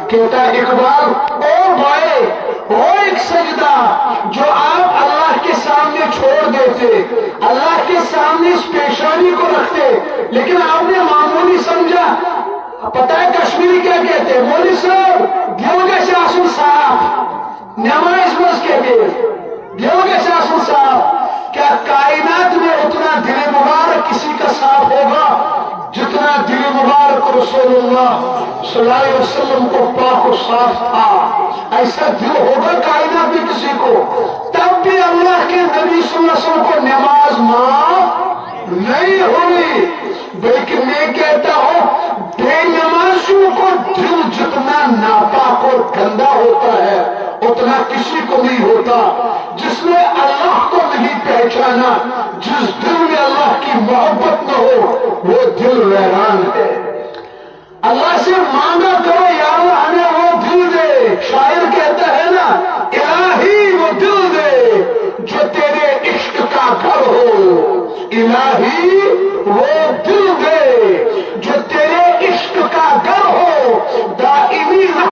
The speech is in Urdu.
کہتا ہے اقبال، او بھائی وہ ایک سجدہ جو آپ اللہ کے سامنے چھوڑ دیتے، اللہ کے سامنے اس پیشانی کو رکھتے، لیکن آپ نے معمولی سمجھا۔ پتہ ہے کشمیری کیا کہتے ہیں؟ مولوی صاحب دل گژھِ آسُن صاف، نماز مز کے بھی دل گژھِ آسُن صاف۔ کیا کائنات میں اتنا دل مبارک کسی کا صاف ہوگا جتنا دل مبارک رسول اللہ صلی اللہ علیہ وسلم کو پاک و صاف تھا؟ ایسا دل ہوگا کائنات میں کسی کو؟ تب بھی اللہ کے نبی صلی اللہ علیہ وسلم کو نماز معاف نہیں ہوئی، بلکہ میں کہتا ہوں بے نمازیوں کو دل جتنا ناپاک اور گندا ہوتا ہے اتنا کسی کو نہیں ہوتا۔ جس نے اللہ کو نہیں پہچانا، جس دل میں اللہ کی محبت نہ ہو، وہ دل ویران ہے۔ اللہ سے مانگا کرو یا اللہ ہمیں وہ دل دے۔ شاعر کہتا ہے نا، الہی وہ دل دے جو تیرے عشق کا گھر ہو، الہی وہ دل دے